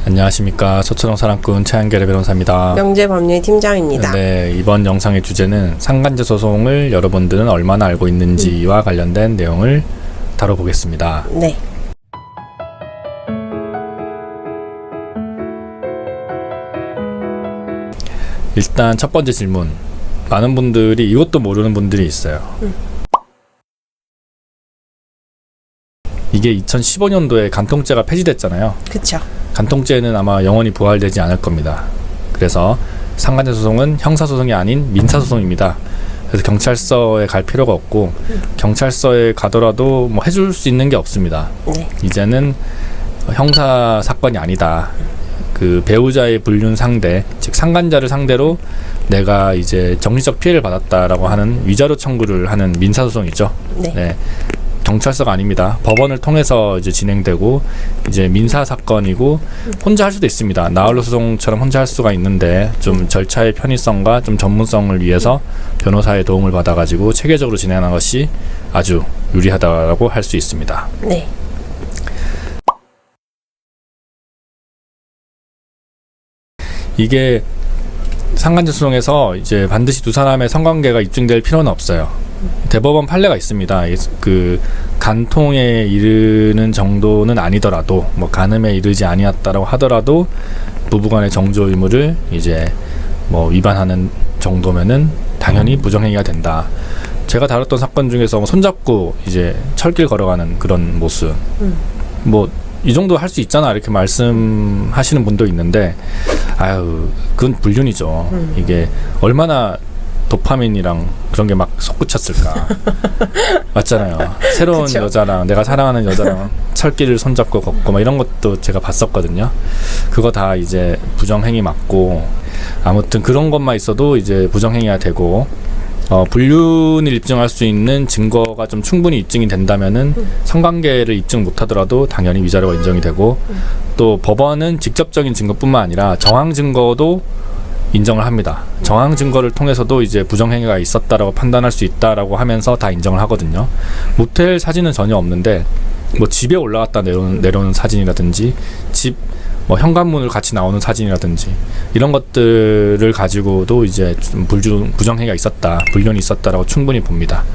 안녕하십니까. 서초동 사랑꾼 최한결의 변호사입니다. 명재법률팀장입니다. 네, 이번 영상의 주제는 상간제 소송을 여러분들은 얼마나 알고 있는지와 관련된 내용을 다뤄보겠습니다. 네. 일단 첫 번째 질문. 많은 분들이 이것도 모르는 분들이 있어요. 이게 2015년도에 간통죄가 폐지됐잖아요. 그쵸. 간통죄는 아마 영원히 부활되지 않을 겁니다. 그래서 상간제 소송은 형사소송이 아닌 민사소송입니다. 그래서 경찰서에 갈 필요가 없고 경찰서에 가더라도 뭐 해줄 수 있는 게 없습니다. 네. 이제는 형사 사건이 아니다. 그 배우자의 불륜 상대, 즉 상간자를 상대로 내가 이제 정신적 피해를 받았다라고 하는 위자료 청구를 하는 민사소송이죠. 네. 경찰서가 아닙니다. 법원을 통해서 이제 진행되고 이제 민사 사건이고 혼자 할 수도 있습니다. 나홀로 소송처럼 혼자 할 수가 있는데 좀 절차의 편의성과 좀 전문성을 위해서 변호사의 도움을 받아가지고 체계적으로 진행하는 것이 아주 유리하다고 할 수 있습니다. 네. 이게 상간제 소송에서 이제 반드시 두 사람의 성관계가 입증될 필요는 없어요. 대법원 판례가 있습니다. 그 간통에 이르는 정도는 아니더라도 뭐 간음에 이르지 아니었다라고 하더라도 부부간의 정조 의무를 이제 뭐 위반하는 정도면은 당연히 부정행위가 된다. 제가 다뤘던 사건 중에서 뭐 손잡고 이제 철길 걸어가는 그런 모습, 뭐 이 정도 할 수 있잖아 이렇게 말씀하시는 분도 있는데, 아유 그건 불륜이죠. 이게 얼마나 도파민이랑 그런 게 막 솟구쳤을까. 맞잖아요. 새로운 그쵸? 여자랑 내가 사랑하는 여자랑 철길을 손잡고 걷고 막 이런 것도 제가 봤었거든요. 그거 다 이제 부정행위 맞고, 아무튼 그런 것만 있어도 이제 부정행위가 되고, 불륜을 입증할 수 있는 증거가 좀 충분히 입증이 된다면은 성관계를 입증 못하더라도 당연히 위자료가 인정이 되고, 또 법원은 직접적인 증거뿐만 아니라 정황 증거도 인정을 합니다. 정황 증거를 통해서도 이제 부정행위가 있었다라고 판단할 수 있다라고 하면서 다 인정을 하거든요. 모텔 사진은 전혀 없는데 뭐 집에 올라갔다 내려오는 사진이라든지 집 뭐 현관문을 같이 나오는 사진이라든지 이런 것들을 가지고도 이제 좀 부정행위가 있었다, 불륜이 있었다라고 충분히 봅니다.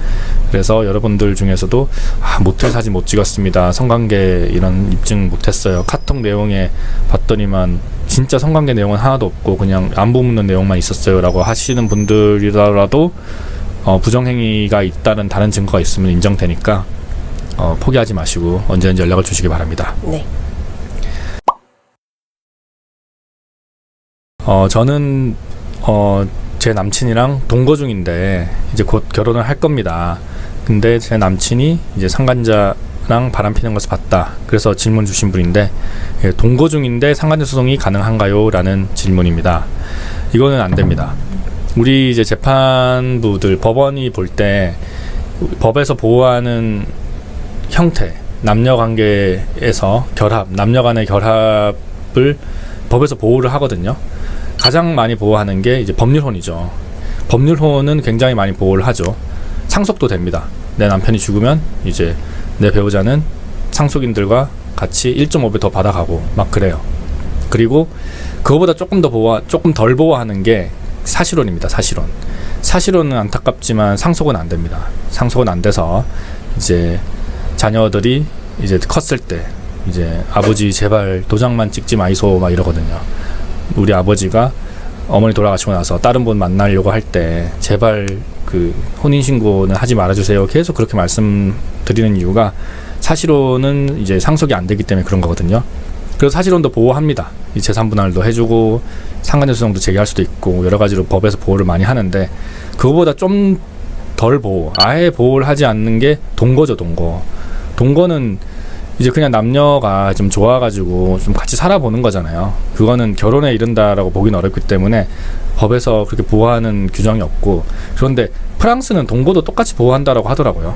그래서 여러분들 중에서도 모텔 사진 못 찍었습니다, 성관계 이런 입증 못했어요, 카톡 내용에 봤더니만 진짜 성관계 내용은 하나도 없고 그냥 안부 묻는 내용만 있었어요 라고 하시는 분들이라도 부정행위가 있다는 다른 증거가 있으면 인정되니까 포기하지 마시고 언제든지 연락을 주시기 바랍니다. 네. 저는 제 남친이랑 동거 중인데 이제 곧 결혼을 할 겁니다. 근데 제 남친이 이제 상간자랑 바람 피는 것을 봤다. 그래서 질문 주신 분인데, 동거 중인데 상간자 소송이 가능한가요? 라는 질문입니다. 이거는 안 됩니다. 우리 이제 재판부들, 법원이 볼 때 법에서 보호하는 형태, 남녀 관계에서 결합, 남녀 간의 결합을 법에서 보호를 하거든요. 가장 많이 보호하는 게 이제 법률혼이죠. 법률혼은 굉장히 많이 보호를 하죠. 상속도 됩니다. 내 남편이 죽으면 이제 내 배우자는 상속인들과 같이 1.5배 더 받아가고 막 그래요. 그리고 그거보다 조금 덜 보호하는 게 사실혼입니다. 사실혼은 안타깝지만 상속은 안 됩니다. 상속은 안 돼서 이제 자녀들이 이제 컸을 때 이제 아버지 제발 도장만 찍지 마이소 막 이러거든요. 우리 아버지가 어머니 돌아가시고 나서 다른 분 만나려고 할 때 제발 그 혼인신고는 하지 말아주세요, 계속 그렇게 말씀드리는 이유가 사실혼은 이제 상속이 안 되기 때문에 그런 거거든요. 그래서 사실혼도 보호합니다. 이 재산분할도 해주고 상간제 소송도 제기할 수도 있고 여러 가지로 법에서 보호를 많이 하는데, 그거보다 좀 덜 보호, 아예 보호를 하지 않는 게 동거죠. 동거는 이제 그냥 남녀가 좀 좋아가지고 좀 같이 살아보는 거잖아요. 그거는 결혼에 이른다라고 보기는 어렵기 때문에 법에서 그렇게 보호하는 규정이 없고, 그런데 프랑스는 동거도 똑같이 보호한다라고 하더라고요.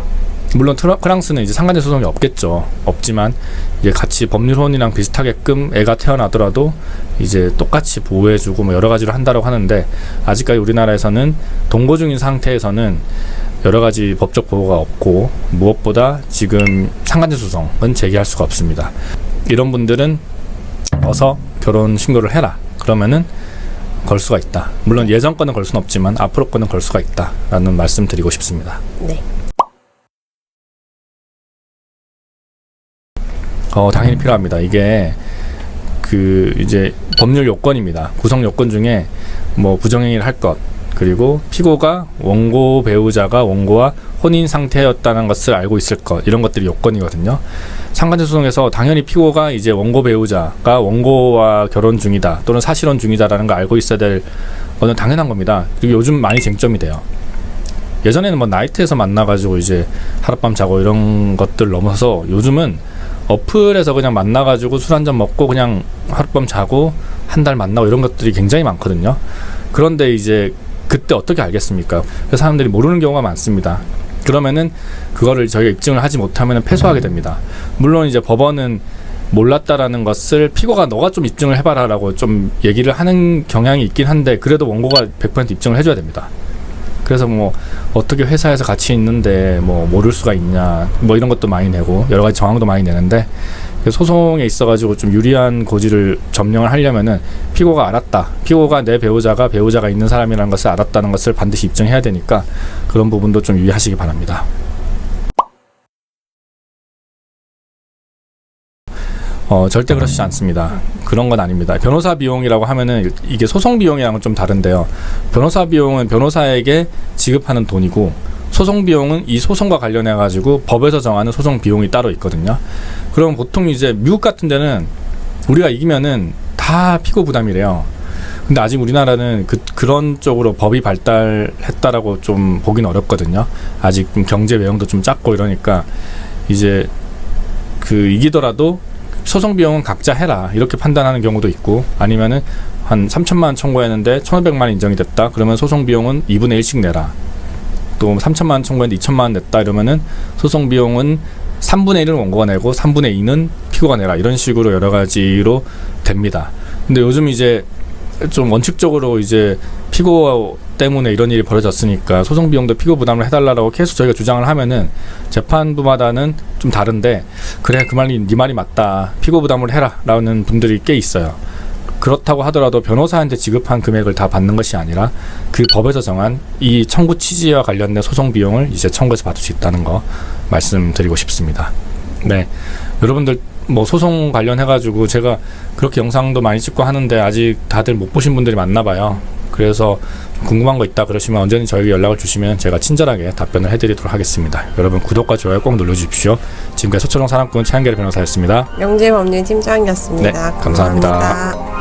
물론 프랑스는 이제 상간제 소송이 없지만 이제 같이 법률혼이랑 비슷하게끔 애가 태어나더라도 이제 똑같이 보호해주고 뭐 여러 가지로 한다라고 하는데, 아직까지 우리나라에서는 동거 중인 상태에서는 여러 가지 법적 보호가 없고, 무엇보다 지금 상간제 소송은 제기할 수가 없습니다. 이런 분들은 어서 결혼 신고를 해라. 그러면은 걸 수가 있다. 물론 예전 거는 걸 수는 없지만 앞으로 거는 걸 수가 있다라는 말씀 드리고 싶습니다. 네. 당연히 필요합니다. 이게 이제 법률 요건입니다. 구성 요건 중에 뭐 부정행위를 할 것, 그리고 피고가 원고 배우자가 원고와 혼인 상태였다는 것을 알고 있을 것, 이런 것들이 요건이거든요. 상간제 소송에서 당연히 피고가 이제 원고 배우자가 원고와 결혼 중이다 또는 사실혼 중이다라는 걸 알고 있어야 될 거는 당연한 겁니다. 그리고 요즘 많이 쟁점이 돼요. 예전에는 뭐 나이트에서 만나가지고 이제 하룻밤 자고 이런 것들 넘어서 요즘은 어플에서 그냥 만나가지고 술 한잔 먹고 그냥 하룻밤 자고 한 달 만나고 이런 것들이 굉장히 많거든요. 그런데 이제 그때 어떻게 알겠습니까? 그래서 사람들이 모르는 경우가 많습니다. 그러면은 그거를 저희가 입증을 하지 못하면 패소하게 됩니다. 물론 이제 법원은 몰랐다라는 것을 피고가 너가 좀 입증을 해봐라라고 좀 얘기를 하는 경향이 있긴 한데, 그래도 원고가 100% 입증을 해줘야 됩니다. 그래서 뭐 어떻게 회사에서 같이 있는데 뭐 모를 수가 있냐, 뭐 이런 것도 많이 내고 여러 가지 정황도 많이 내는데, 소송에 있어가지고 좀 유리한 고지를 점령을 하려면은 피고가 알았다, 피고가 내 배우자가 있는 사람이라는 것을 알았다는 것을 반드시 입증해야 되니까 그런 부분도 좀 유의하시기 바랍니다. 절대 그렇지 않습니다. 그런 건 아닙니다. 변호사 비용이라고 하면은 이게 소송 비용이랑은 좀 다른데요. 변호사 비용은 변호사에게 지급하는 돈이고, 소송 비용은 이 소송과 관련해 가지고 법에서 정하는 소송 비용이 따로 있거든요. 그럼 보통 이제 미국 같은 데는 우리가 이기면은 다 피고 부담이래요. 근데 아직 우리나라는 그런 쪽으로 법이 발달했다라고 좀 보긴 어렵거든요. 아직 경제 외형도 좀 작고 이러니까 이제 이기더라도 소송 비용은 각자 해라 이렇게 판단하는 경우도 있고, 아니면은 한 3천만 원 청구했는데 1,500만 원 인정이 됐다 그러면 소송 비용은 2분의 1씩 내라. 또 3천만 원 청구했는데 2천만 원 냈다 이러면은 소송 비용은 3분의 1은 원고가 내고 3분의 2는 피고가 내라. 이런 식으로 여러 가지로 됩니다. 근데 요즘 이제 좀 원칙적으로 이제 피고 때문에 이런 일이 벌어졌으니까 소송 비용도 피고 부담을 해달라고 계속 저희가 주장을 하면은 재판부마다는 좀 다른데, 그래 그 말이 네 말이 맞다, 피고 부담을 해라라는 분들이 꽤 있어요. 그렇다고 하더라도 변호사한테 지급한 금액을 다 받는 것이 아니라 그 법에서 정한 이 청구 취지와 관련된 소송 비용을 이제 청구해서 받을 수 있다는 거 말씀드리고 싶습니다. 네, 여러분들 뭐 소송 관련해가지고 제가 그렇게 영상도 많이 찍고 하는데 아직 다들 못 보신 분들이 많나 봐요. 그래서 궁금한 거 있다 그러시면 언제든 저에게 연락을 주시면 제가 친절하게 답변을 해드리도록 하겠습니다. 여러분 구독과 좋아요 꼭 눌러주십시오. 지금까지 서초동 사람꾼 최한결 변호사였습니다. 명재법률팀장이었습니다. 네, 감사합니다.